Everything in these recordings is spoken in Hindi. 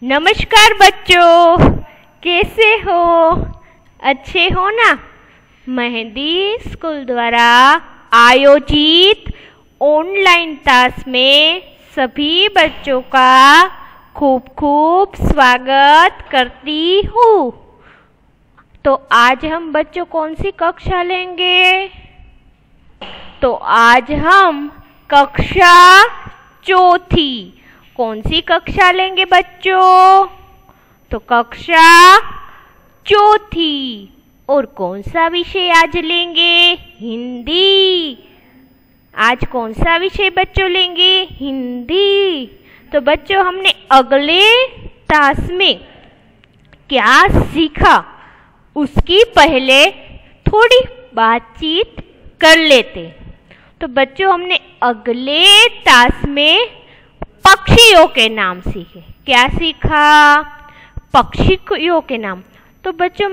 नमस्कार बच्चों, कैसे हो? अच्छे हो ना? मेहंदी स्कूल द्वारा आयोजित ऑनलाइन क्लास में सभी बच्चों का खूब खूब स्वागत करती हूँ। तो आज हम बच्चों कौन सी कक्षा लेंगे? तो आज हम कक्षा चौथी। कौन सी कक्षा लेंगे बच्चों? तो कक्षा चौथी। और कौन सा विषय आज लेंगे? हिंदी। आज कौन सा विषय बच्चों लेंगे? हिंदी। तो बच्चों हमने अगले क्लास में क्या सीखा उसकी पहले थोड़ी बातचीत कर लेते। तो बच्चों हमने अगले क्लास में पक्षियों के नाम सीखे। क्या सीखा? पक्षियों के नाम। तो बच्चों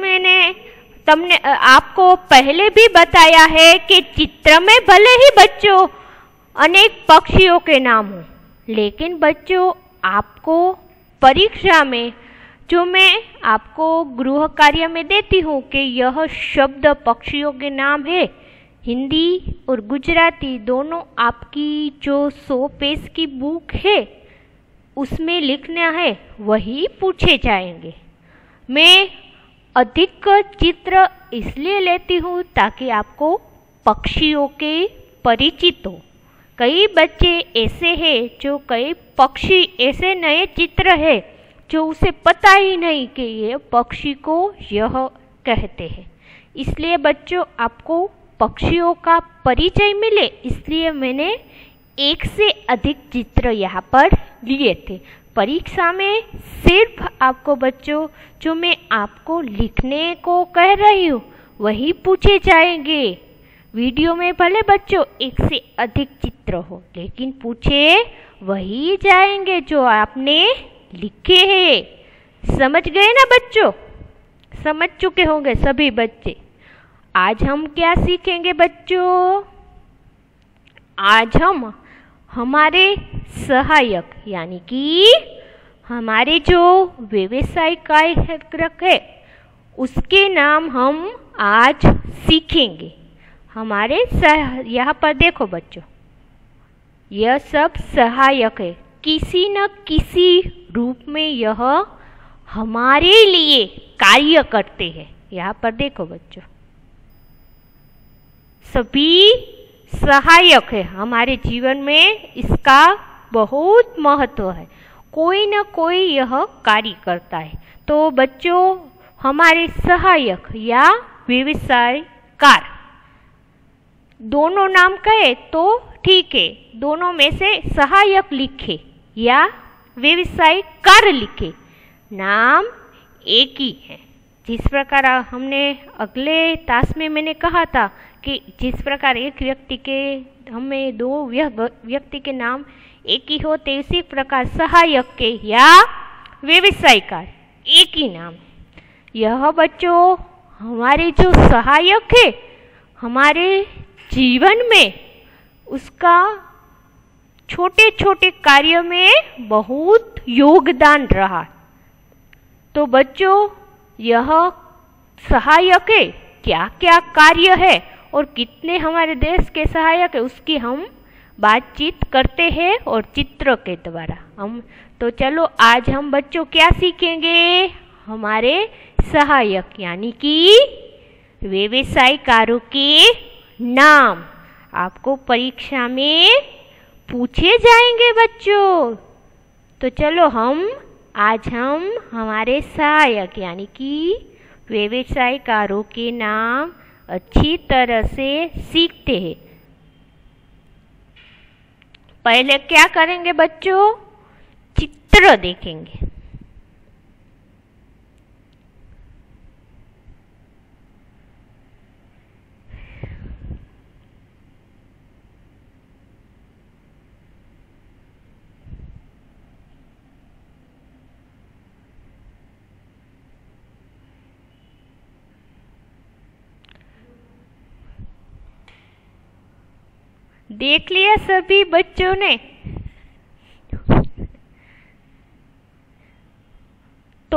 तुमने आपको पहले भी बताया है कि चित्र में भले ही बच्चों अनेक पक्षियों के नाम हो, लेकिन बच्चों आपको परीक्षा में जो मैं आपको गृह कार्य में देती हूँ कि यह शब्द पक्षियों के नाम है, हिंदी और गुजराती दोनों आपकी जो 100 पेज की बुक है उसमें लिखना है, वही पूछे जाएंगे। मैं अधिक चित्र इसलिए लेती हूँ ताकि आपको पक्षियों के परिचित हो। कई बच्चे ऐसे हैं जो कई पक्षी ऐसे नए चित्र है जो उसे पता ही नहीं कि ये पक्षी को यह कहते हैं। इसलिए बच्चों आपको पक्षियों का परिचय मिले, इसलिए मैंने एक से अधिक चित्र यहाँ पर लिए थे। परीक्षा में सिर्फ आपको बच्चों जो मैं आपको लिखने को कह रही हूँ वही पूछे जाएंगे। वीडियो में भले बच्चों एक से अधिक चित्र हो, लेकिन पूछे वही जाएंगे जो आपने लिखे हैं। समझ गए ना बच्चों? समझ चुके होंगे सभी बच्चे। आज हम क्या सीखेंगे बच्चों? आज हम हमारे सहायक यानी कि हमारे जो व्यवसाय कार्यक्रम है उसके नाम हम आज सीखेंगे। हमारे यहाँ पर देखो बच्चों, यह सब सहायक है, किसी न किसी रूप में यह हमारे लिए कार्य करते हैं। यहाँ पर देखो बच्चों, सभी सहायक है हमारे जीवन में, इसका बहुत महत्व है। कोई न कोई यह कार्य करता है। तो बच्चों हमारे सहायक या व्यवसायकार दोनों नाम कहे तो ठीक है, दोनों में से सहायक लिखे या व्यवसायकार लिखे, नाम एक ही है। जिस प्रकार हमने अगले क्लास में मैंने कहा था कि जिस प्रकार एक व्यक्ति के हमें दो व्यक्ति के नाम एक ही होते, इसी प्रकार सहायक के या व्यवसायकार एक ही नाम। यह बच्चों हमारे जो सहायक है हमारे जीवन में उसका छोटे छोटे कार्य में बहुत योगदान रहा। तो बच्चों यह सहायक है, क्या क्या कार्य है और कितने हमारे देश के सहायक है उसकी हम बातचीत करते हैं और चित्र के द्वारा हम। तो चलो आज हम बच्चों क्या सीखेंगे? हमारे सहायक यानी कि व्यवसायकारों के नाम आपको परीक्षा में पूछे जाएंगे बच्चों। तो चलो आज हम हमारे सहायक यानी कि व्यवसायकारों के नाम अच्छी तरह से सीखते हैं। पहले क्या करेंगे बच्चों? चित्र देखेंगे। देख लिया सभी बच्चों ने?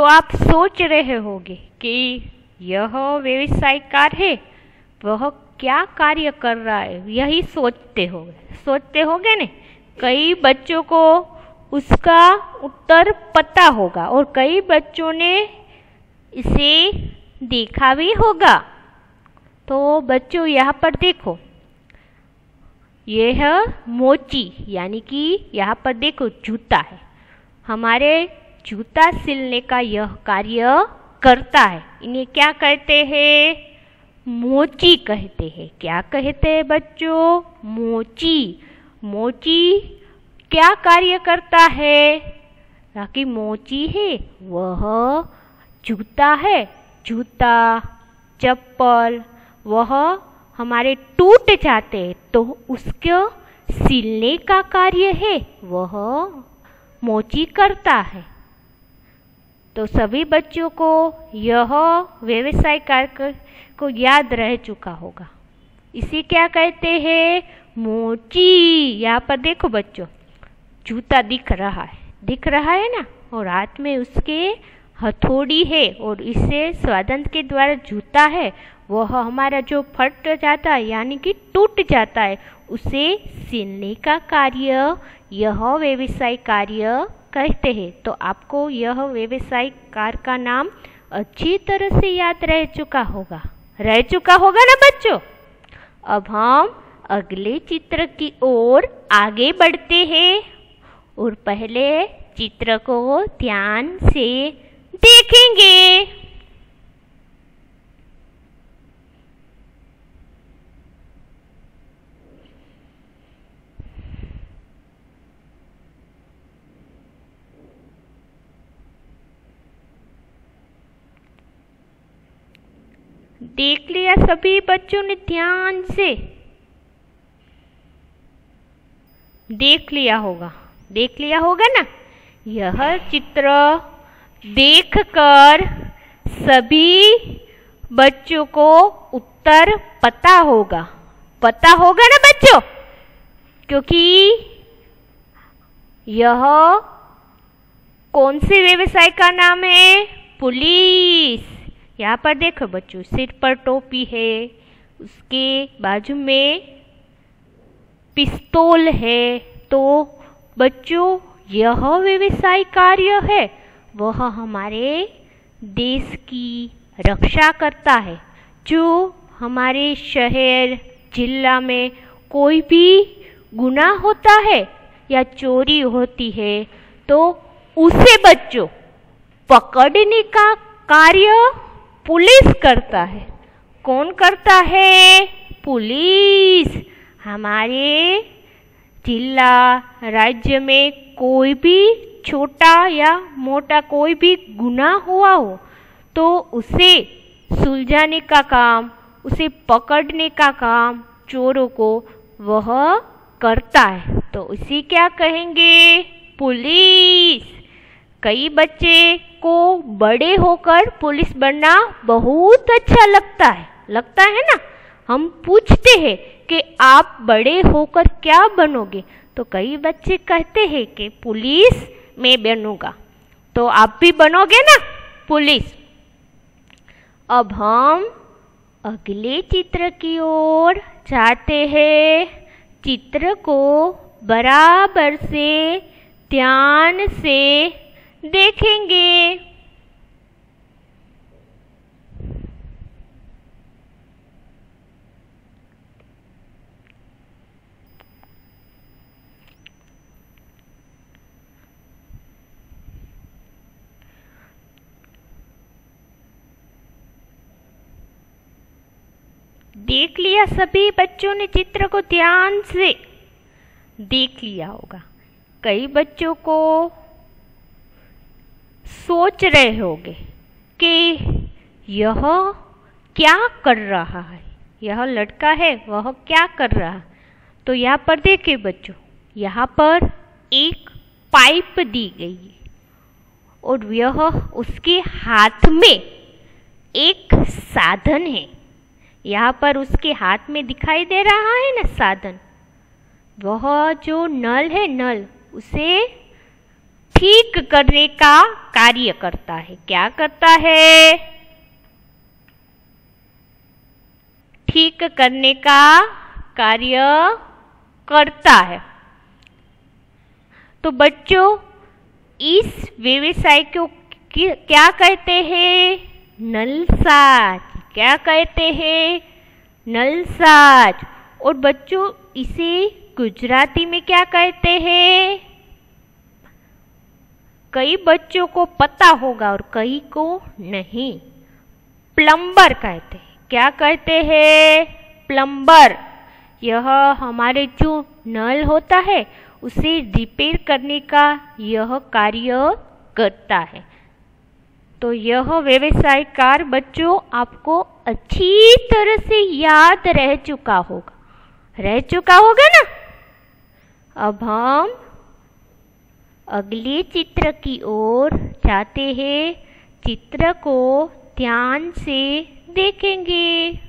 तो आप सोच रहे होंगे कि यह व्यवसाय कार्य है, वह क्या कार्य कर रहा है, यही सोचते होंगे ने। कई बच्चों को उसका उत्तर पता होगा और कई बच्चों ने इसे देखा भी होगा। तो बच्चों यहाँ पर देखो, यह मोची यानी कि यहाँ पर देखो जूता है, हमारे जूता सिलने का यह कार्य करता है। इन्हें क्या कहते हैं? मोची कहते हैं। क्या कहते हैं बच्चों? मोची। मोची क्या कार्य करता है? ताकि मोची है वह जूता है, जूता चप्पल वह हमारे टूट जाते हैं तो उसको सिलने का कार्य है वह मोची करता है। तो सभी बच्चों को यह व्यवसाय कार्य को याद रह चुका होगा। इसे क्या कहते हैं? मोची। यहाँ पर देखो बच्चों, जूता दिख रहा है ना, और हाथ में उसके हथौड़ी है और इससे स्वादंत के द्वारा जूता है वह हमारा जो फट जाता है यानी कि टूट जाता है उसे सिलने का कार्य यह व्यवसाय कार्य कहते हैं। तो आपको यह व्यवसाय कार्य का नाम अच्छी तरह से याद रह चुका होगा ना बच्चों। अब हम अगले चित्र की ओर आगे बढ़ते हैं और पहले चित्र को ध्यान से देखेंगे। देख लिया सभी बच्चों ने? ध्यान से देख लिया होगा ना। यह चित्र देखकर सभी बच्चों को उत्तर पता होगा ना बच्चों, क्योंकि यह कौन से व्यवसाय का नाम है? पुलिस। यहाँ पर देखो बच्चों, सिर पर टोपी है, उसके बाजू में पिस्तौल है। तो बच्चों यह व्यवसाय कार्य है वह हमारे देश की रक्षा करता है। जो हमारे शहर जिला में कोई भी गुनाह होता है या चोरी होती है तो उसे बच्चों पकड़ने का कार्य पुलिस करता है। कौन करता है? पुलिस। हमारे जिला राज्य में कोई भी छोटा या मोटा कोई भी गुनाह हुआ हो तो उसे सुलझाने का काम, उसे पकड़ने का काम चोरों को वह करता है। तो उसे क्या कहेंगे? पुलिस। कई बच्चे को बड़े होकर पुलिस बनना बहुत अच्छा लगता है ना। हम पूछते हैं कि आप बड़े होकर क्या बनोगे, तो कई बच्चे कहते हैं कि पुलिस में बनूंगा। तो आप भी बनोगे ना पुलिस। अब हम अगले चित्र की ओर जाते हैं। चित्र को बराबर से ध्यान से देखेंगे। देख लिया सभी बच्चों ने? चित्र को ध्यान से देख लिया होगा। कई बच्चों को सोच रहे होंगे कि यह क्या कर रहा है, यह लड़का है वह क्या कर रहा है। तो यहाँ पर देखिए बच्चों, यहाँ पर एक पाइप दी गई है और यह उसके हाथ में एक साधन है। यहाँ पर उसके हाथ में दिखाई दे रहा है ना साधन, वह जो नल है, नल उसे ठीक करने का कार्य करता है। क्या करता है? ठीक करने का कार्य करता है। तो बच्चों, इस व्यवसाय को क्या कहते हैं? नलसाज। क्या कहते हैं? नलसाज। और बच्चों, इसे गुजराती में क्या कहते हैं? कई बच्चों को पता होगा और कई को नहीं। प्लम्बर कहते हैं। क्या कहते हैं? प्लम्बर। यह हमारे जो नल होता है उसे रिपेयर करने का यह कार्य करता है। तो यह व्यवसाय कार्य बच्चों आपको अच्छी तरह से याद रह चुका होगा ना। अब हम अगले चित्र की ओर जाते हैं। चित्र को ध्यान से देखेंगे।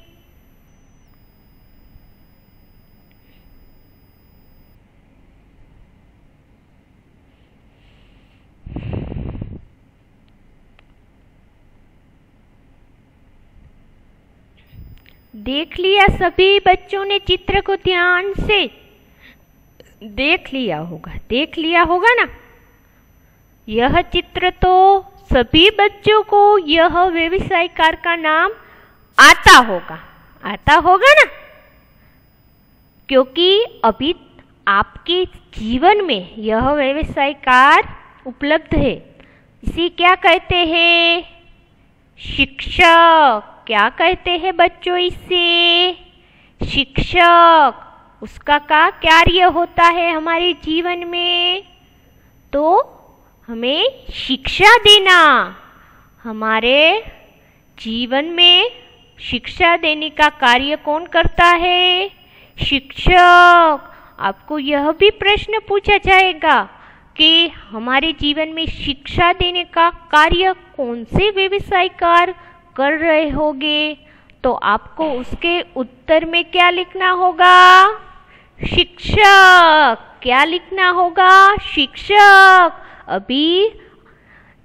देख लिया सभी बच्चों ने? चित्र को ध्यान से देख लिया होगा ना। यह चित्र तो सभी बच्चों को यह व्यवसाय कार्य का नाम आता होगा ना, क्योंकि अभी आपके जीवन में यह व्यवसाय कार्य उपलब्ध है। इसे क्या कहते हैं? शिक्षक। क्या कहते हैं बच्चों इसे? शिक्षक। उसका क्या कार्य होता है हमारे जीवन में? तो हमें शिक्षा देना। हमारे जीवन में शिक्षा देने का कार्य कौन करता है? शिक्षक। आपको यह भी प्रश्न पूछा जाएगा कि हमारे जीवन में शिक्षा देने का कार्य कौन से व्यवसाय कार्य कर रहे होगे? तो आपको उसके उत्तर में क्या लिखना होगा? शिक्षक। क्या लिखना होगा? शिक्षक। अभी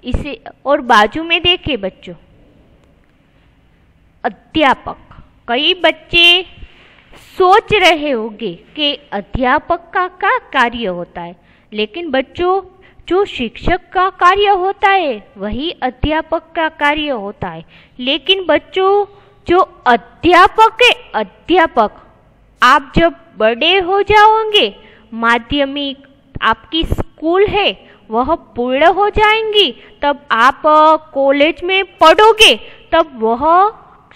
इसे और बाजू में देखिए बच्चों, अध्यापक। कई बच्चे सोच रहे होंगे कि अध्यापक का क्या कार्य होता है, लेकिन बच्चों, जो शिक्षक का कार्य होता है वही अध्यापक का कार्य होता है। लेकिन बच्चों, जो अध्यापक है, अध्यापक आप जब बड़े हो जाओगे, माध्यमिक आपकी स्कूल है वह पूर्ण हो जाएंगी, तब आप कॉलेज में पढ़ोगे, तब वह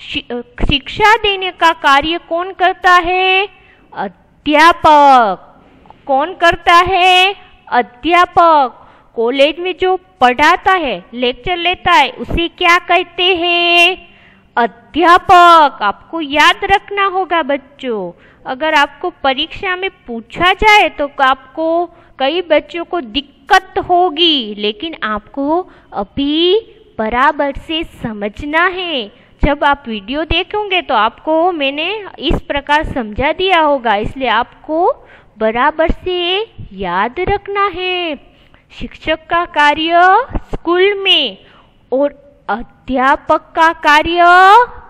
शिक्षा देने का कार्य कौन करता है? अध्यापक। कौन करता है? अध्यापक। कॉलेज में जो पढ़ाता है, लेक्चर लेता है, उसे क्या कहते हैं? अध्यापक। आपको याद रखना होगा बच्चों। अगर आपको परीक्षा में पूछा जाए तो आपको कई बच्चों को दिक्कत होगी, लेकिन आपको अभी बराबर से समझना है। जब आप वीडियो देखोगे तो आपको मैंने इस प्रकार समझा दिया होगा, इसलिए आपको बराबर से याद रखना है। शिक्षक का कार्य स्कूल में और अध्यापक का कार्य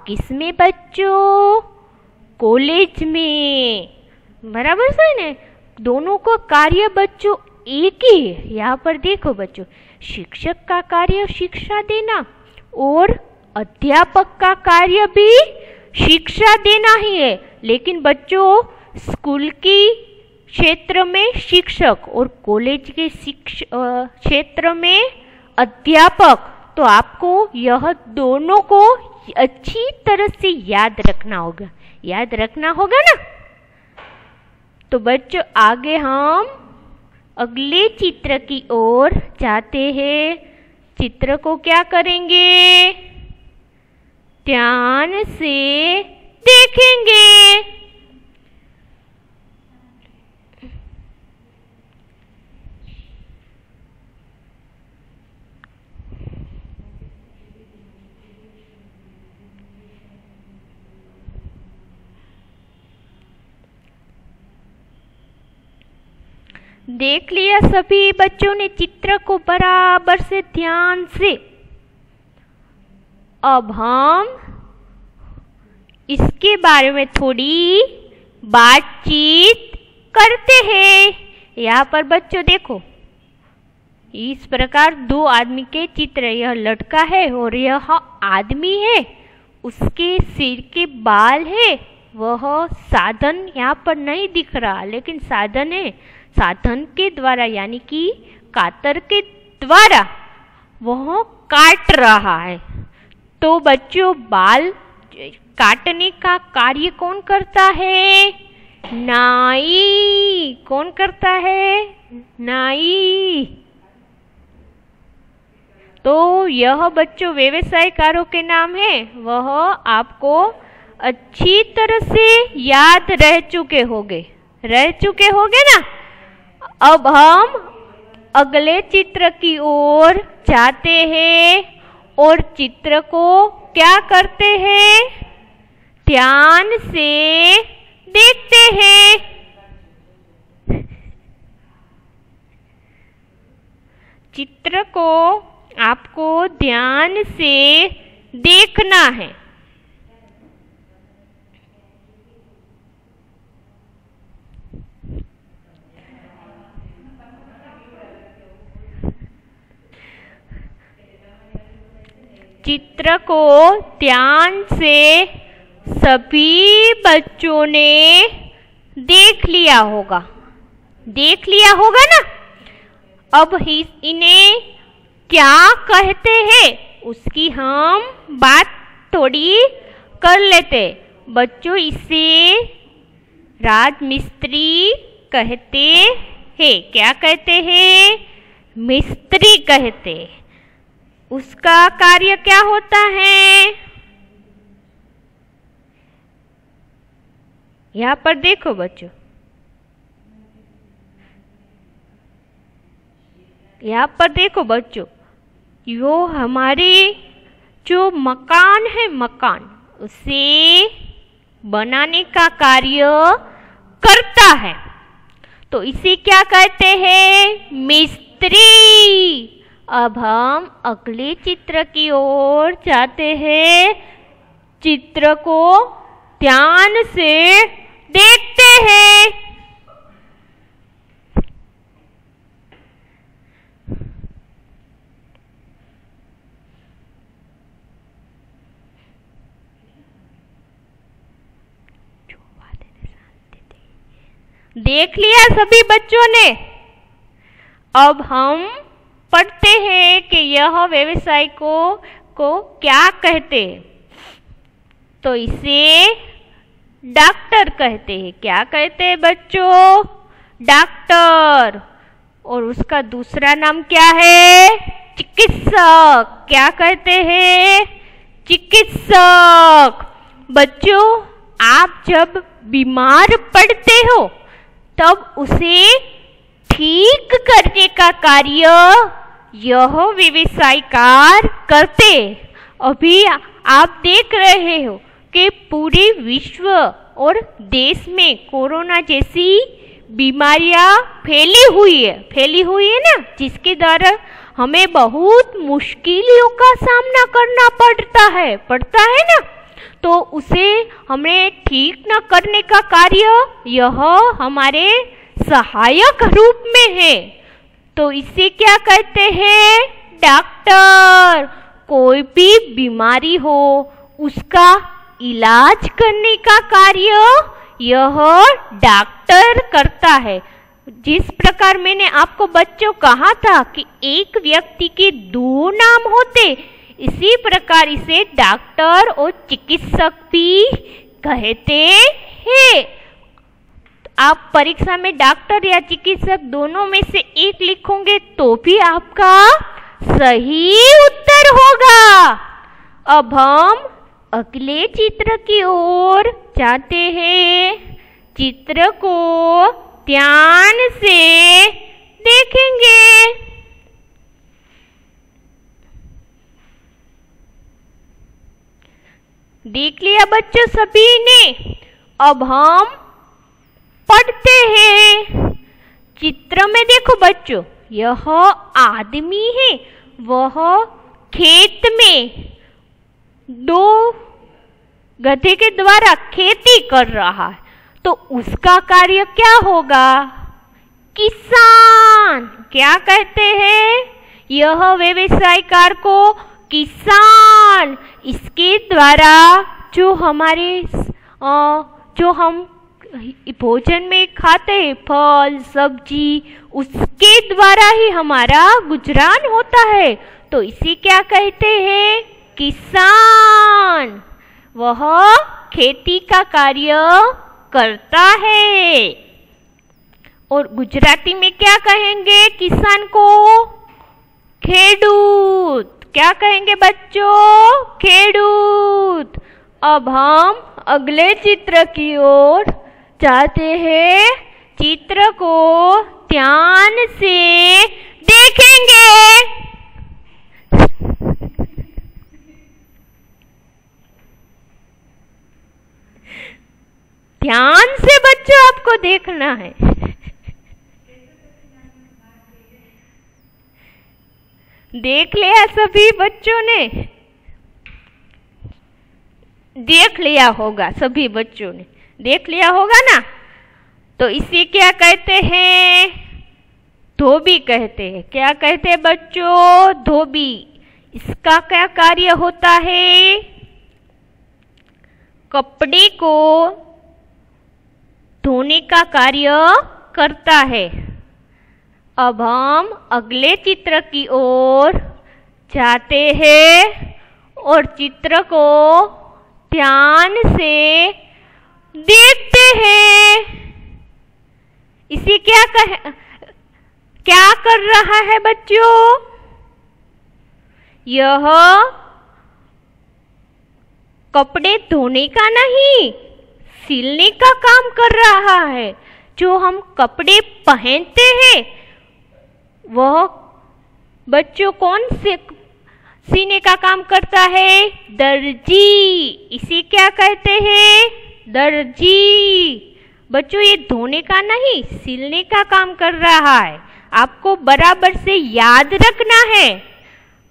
किसमें बच्चों? कॉलेज में। बराबर से ना? दोनों को कार्य बच्चों एक ही है। यहाँ पर देखो बच्चों, शिक्षक का कार्य शिक्षा देना और अध्यापक का कार्य भी शिक्षा देना ही है। लेकिन बच्चों, स्कूल की क्षेत्र में शिक्षक और कॉलेज के क्षेत्र में अध्यापक, तो आपको यह दोनों को अच्छी तरह से याद रखना होगा ना। तो बच्चों, आगे हम अगले चित्र की ओर जाते हैं। चित्र को क्या करेंगे? ध्यान से देखेंगे। देख लिया सभी बच्चों ने चित्र को बराबर से ध्यान से। अब हम इसके बारे में थोड़ी बातचीत करते हैं। यहाँ पर बच्चों देखो, इस प्रकार दो आदमी के चित्र, यह लड़का है और यह आदमी है, उसके सिर के बाल है, वह साधन यहाँ पर नहीं दिख रहा लेकिन साधन है, साधन के द्वारा यानी कि कातर के द्वारा वह काट रहा है। तो बच्चों बाल काटने का कार्य कौन करता है? नाई। कौन करता है? नाई। तो यह बच्चों व्यवसायकारों के नाम है, वह आपको अच्छी तरह से याद रह चुके होंगे ना। अब हम अगले चित्र की ओर जाते हैं और चित्र को क्या करते हैं? ध्यान से देखते हैं। चित्र को आपको ध्यान से देखना है। चित्र को ध्यान से सभी बच्चों ने देख लिया होगा ना। अब इन्हें क्या कहते हैं उसकी हम बात थोड़ी कर लेते। बच्चों इसे राजमिस्त्री कहते हैं। क्या कहते हैं? मिस्त्री कहते। उसका कार्य क्या होता है? यहाँ पर देखो बच्चों, यो हमारे जो मकान है, मकान उसे बनाने का कार्य करता है। तो इसे क्या कहते हैं? मिस्त्री। अब हम अगले चित्र की ओर जाते हैं। चित्र को ध्यान से देखते हैं। देख लिया सभी बच्चों ने। अब हम पढ़ते हैं कि यह व्यवसाय को क्या कहते हैं। तो इसे डॉक्टर कहते हैं। क्या कहते हैं बच्चों? डॉक्टर। और उसका दूसरा नाम क्या है? चिकित्सक। क्या कहते हैं? चिकित्सक। बच्चों आप जब बीमार पड़ते हो तब उसे ठीक करने का कार्य यह व्यवसायकार करते। अभी आप देख रहे हो कि पूरे विश्व और देश में कोरोना जैसी बीमारियां फैली हुई है ना, जिसके द्वारा हमें बहुत मुश्किलों का सामना करना पड़ता है ना। तो उसे हमें ठीक न करने का कार्य यह हमारे सहायक रूप में है। तो इसे क्या कहते हैं? डॉक्टर। कोई भी बीमारी हो उसका इलाज करने का कार्य यह डॉक्टर करता है। जिस प्रकार मैंने आपको बच्चों कहा था कि एक व्यक्ति के दो नाम होते, इसी प्रकार इसे डॉक्टर और चिकित्सक भी कहते हैं। आप परीक्षा में डॉक्टर या चिकित्सक दोनों में से एक लिखोगे तो भी आपका सही उत्तर होगा। अब हम अगले चित्र की ओर जाते हैं। चित्र को ध्यान से देखेंगे। देख लिया बच्चों सभी ने। अब हम पढ़ते हैं। चित्र में देखो बच्चों, यह आदमी है, वह खेत में 2 गधे के द्वारा खेती कर रहा है, तो उसका कार्य क्या होगा? किसान। क्या कहते हैं? यह व्यवसायकार को किसान। इसके द्वारा जो हम भोजन में खाते हैं, फल सब्जी, उसके द्वारा ही हमारा गुजरान होता है, तो इसे क्या कहते हैं? किसान। वह खेती का कार्य करता है। और गुजराती में क्या कहेंगे किसान को? खेडूत। क्या कहेंगे बच्चों? खेडूत। अब हम अगले चित्र की ओर जाते हैं। चित्र को ध्यान से देखेंगे। ध्यान से बच्चों आपको देखना है। देख लिया सभी बच्चों ने? देख लिया होगा, सभी बच्चों ने देख लिया होगा ना? तो इसे क्या कहते हैं? धोबी कहते हैं। क्या कहते हैं बच्चों? धोबी। इसका क्या कार्य होता है? कपड़े को धोने का कार्य करता है। अब हम अगले चित्र की ओर जाते हैं और चित्र को ध्यान से देखते हैं। इसे क्या कर रहा है बच्चों? यह कपड़े धोने का नहीं, सिलने का काम कर रहा है। जो हम कपड़े पहनते हैं वह बच्चों कौन से सीने का काम करता है? दर्जी। इसे क्या कहते हैं? दर्जी। बच्चों ये धोने का नहीं, सिलने का काम कर रहा है। आपको बराबर से याद रखना है।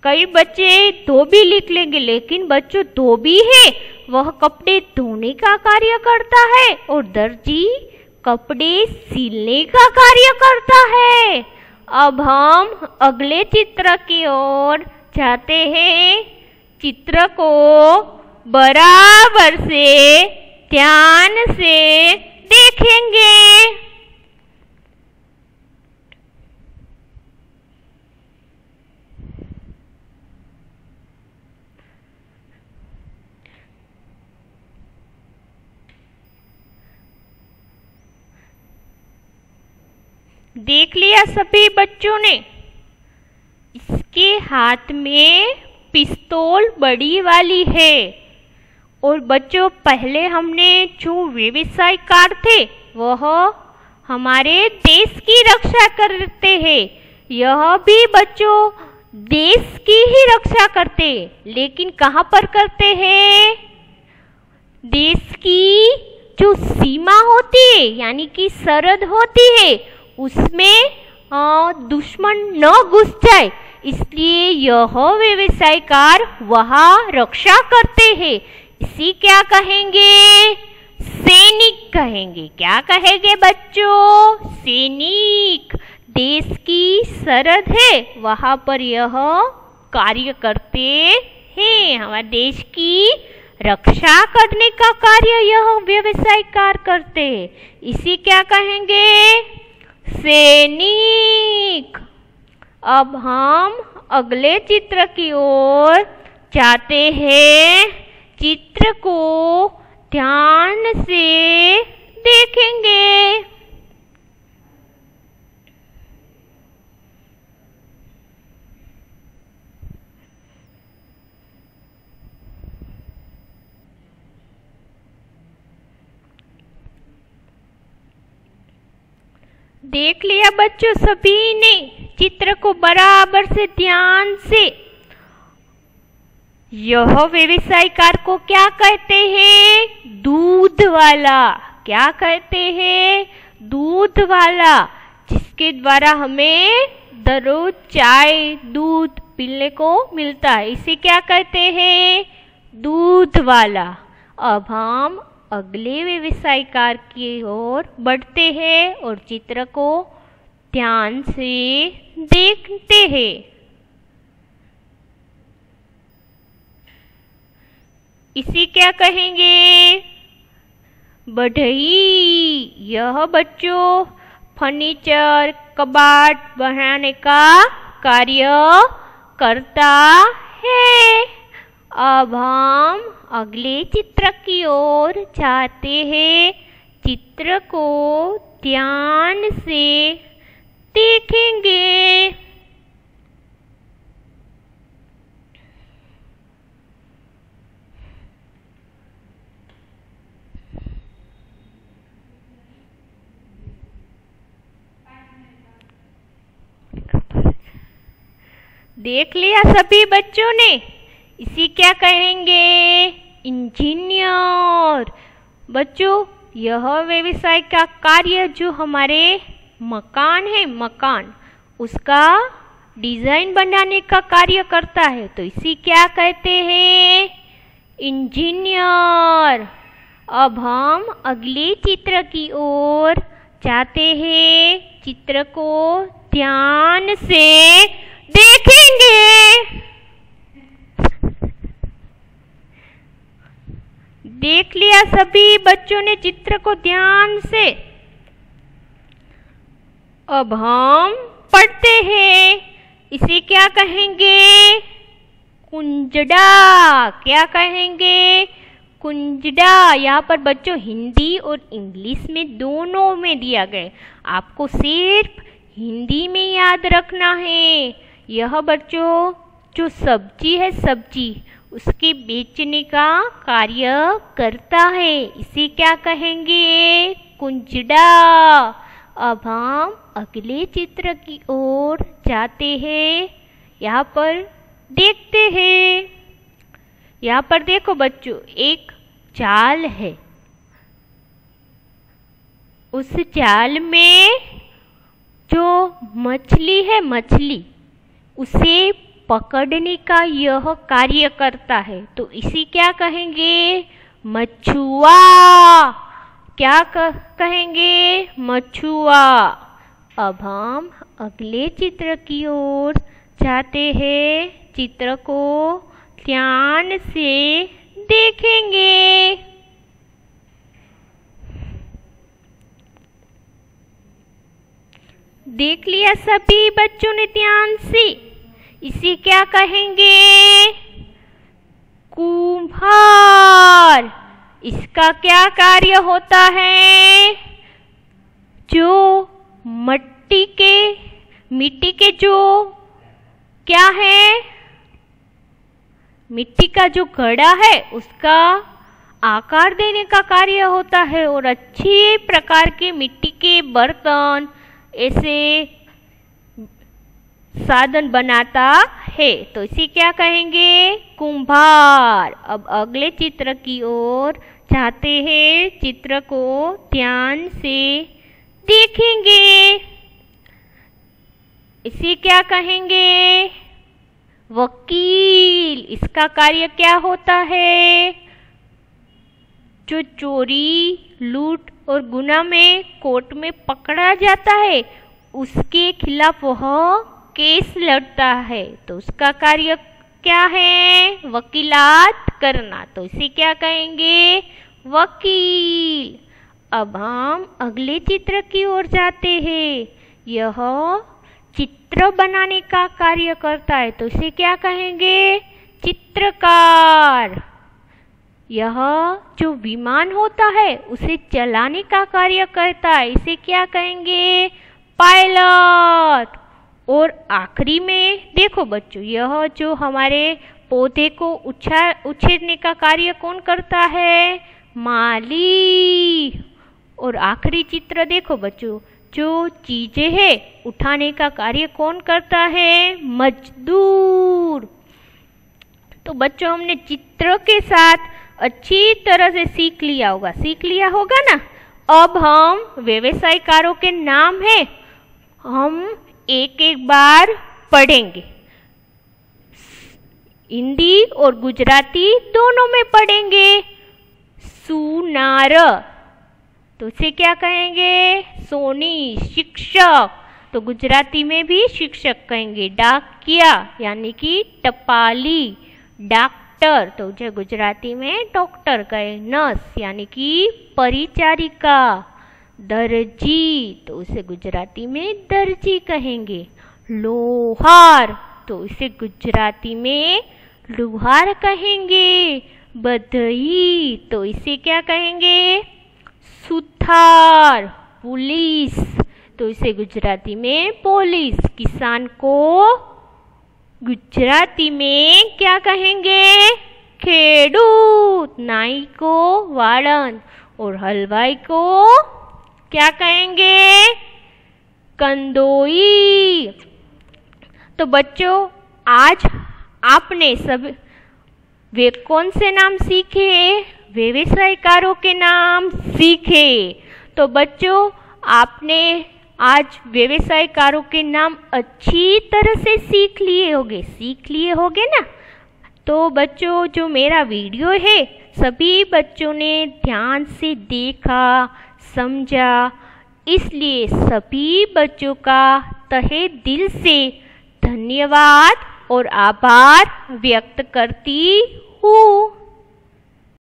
कई बच्चे धोबी लिख लेंगे, लेकिन बच्चों धोबी है वह कपड़े धोने का कार्य करता है और दर्जी कपड़े सिलने का कार्य करता है। अब हम अगले चित्र की ओर जाते हैं। चित्र को बराबर से ध्यान से देखेंगे। देख लिया सभी बच्चों ने? इसके हाथ में पिस्तौल बड़ी वाली है। और बच्चों पहले हमने जो व्यवसायकार थे वह हमारे देश की रक्षा करते हैं। यह भी बच्चों देश की ही रक्षा करते हैं, लेकिन कहाँ पर करते हैं? देश की जो सीमा होती है यानी कि सरहद होती है उसमें दुश्मन न घुस जाए, इसलिए यह व्यवसायकार वहाँ रक्षा करते हैं। इसी क्या कहेंगे? सैनिक कहेंगे। क्या कहेंगे बच्चों? सैनिक। देश की सरहद है वहाँ पर यह कार्य करते हैं। हमारे देश की रक्षा करने का कार्य यह व्यवसायकार करते हैं। इसी क्या कहेंगे? सैनिक। अब हम अगले चित्र की ओर जाते हैं। चित्र को ध्यान से देखेंगे। देख लिया बच्चों सभी ने? चित्र को बराबर से ध्यान से। यह व्यवसायकार को क्या कहते हैं? दूध वाला। क्या कहते हैं? दूध वाला। जिसके द्वारा हमें दररोज चाय दूध पीने को मिलता है, इसे क्या कहते हैं? दूध वाला। अब हम अगले व्यवसाय कार्य की ओर बढ़ते हैं और चित्र को ध्यान से देखते हैं। इसे क्या कहेंगे? बढ़ई। यह बच्चों फर्नीचर कबाड़ बनाने का कार्य करता है। अब हम अगले चित्र की ओर जाते हैं। चित्र को ध्यान से देखेंगे। देख लिया सभी बच्चों ने? इसी क्या कहेंगे? इंजीनियर। बच्चों यह व्यवसाय का कार्य जो हमारे मकान है, मकान उसका डिजाइन बनाने का कार्य करता है, तो इसी क्या कहते हैं? इंजीनियर। अब हम अगले चित्र की ओर जाते हैं। चित्र को ध्यान से देखेंगे। देख लिया सभी बच्चों ने चित्र को ध्यान से? अब हम पढ़ते हैं। इसे क्या कहेंगे? कुंजड़ा। क्या कहेंगे? कुंजड़ा। यहाँ पर बच्चों हिंदी और इंग्लिश में दोनों में दिया गया, आपको सिर्फ हिंदी में याद रखना है। यह बच्चों जो सब्जी है, सब्जी उसके बेचने का कार्य करता है, इसे क्या कहेंगे? कुंजड़ा। अब हम अगले चित्र की ओर जाते हैं। यहाँ पर देखते हैं। यहाँ पर देखो बच्चों, एक जाल है। उस जाल में जो मछली है, मछली उसे पकड़ने का यह कार्य करता है, तो इसी क्या कहेंगे? मछुआ। क्या कहेंगे? मछुआ। अब हम अगले चित्र की ओर जाते हैं। चित्र को ध्यान से देखेंगे। देख लिया सभी बच्चों ने ध्यान से? इसे क्या कहेंगे? कुम्हार। इसका क्या कार्य होता है? जो मिट्टी के जो क्या है, मिट्टी का जो घड़ा है उसका आकार देने का कार्य होता है और अच्छे प्रकार के मिट्टी के बर्तन ऐसे साधन बनाता है, तो इसे क्या कहेंगे? कुम्हार। अब अगले चित्र की ओर जाते हैं। चित्र को ध्यान से देखेंगे। इसे क्या कहेंगे? वकील। इसका कार्य क्या होता है? जो चोरी, लूट और गुनाह में कोर्ट में पकड़ा जाता है, उसके खिलाफ वह केस लड़ता है, तो उसका कार्य क्या है? वकीलात करना, तो इसे क्या कहेंगे? वकील। अब हम अगले चित्र की ओर जाते हैं। यह चित्र बनाने का कार्य करता है, तो इसे क्या कहेंगे? चित्रकार। यह जो विमान होता है उसे चलाने का कार्य करता है, इसे क्या कहेंगे? पायलट। और आखिरी में देखो बच्चों, यह जो हमारे पौधे को उछेरने का कार्य कौन करता है? माली। और आखिरी चित्र देखो बच्चों, जो चीजें हैं उठाने का कार्य कौन करता है? मजदूर। तो बच्चों हमने चित्र के साथ अच्छी तरह से सीख लिया होगा ना? अब हम व्यवसायकारों के नाम है हम एक एक बार पढ़ेंगे। हिंदी और गुजराती दोनों में पढ़ेंगे। सुनार तो उसे क्या कहेंगे? सोनी। शिक्षक तो गुजराती में भी शिक्षक कहेंगे। डाकिया यानी कि टपाली। डॉक्टर तो उसे गुजराती में डॉक्टर कहे। नर्स यानी कि परिचारिका। दर्जी तो उसे गुजराती में दर्जी कहेंगे। लोहार तो इसे गुजराती में लुहार कहेंगे। बधई तो इसे क्या कहेंगे? सुथार। पुलिस तो इसे गुजराती में पुलिस। किसान को गुजराती में क्या कहेंगे? खेडूत। नाई को वाड़न और हलवाई को क्या कहेंगे? कंदोई। तो बच्चों आज आपने सब वे कौन से नाम सीखे? व्यवसायकारों के नाम सीखे। तो बच्चों आपने आज व्यवसायकारों के नाम अच्छी तरह से सीख लिए होंगे ना। तो बच्चों जो मेरा वीडियो है सभी बच्चों ने ध्यान से देखा, समझा, इसलिए सभी बच्चों का तहे दिल से धन्यवाद और आभार व्यक्त करती हूँ।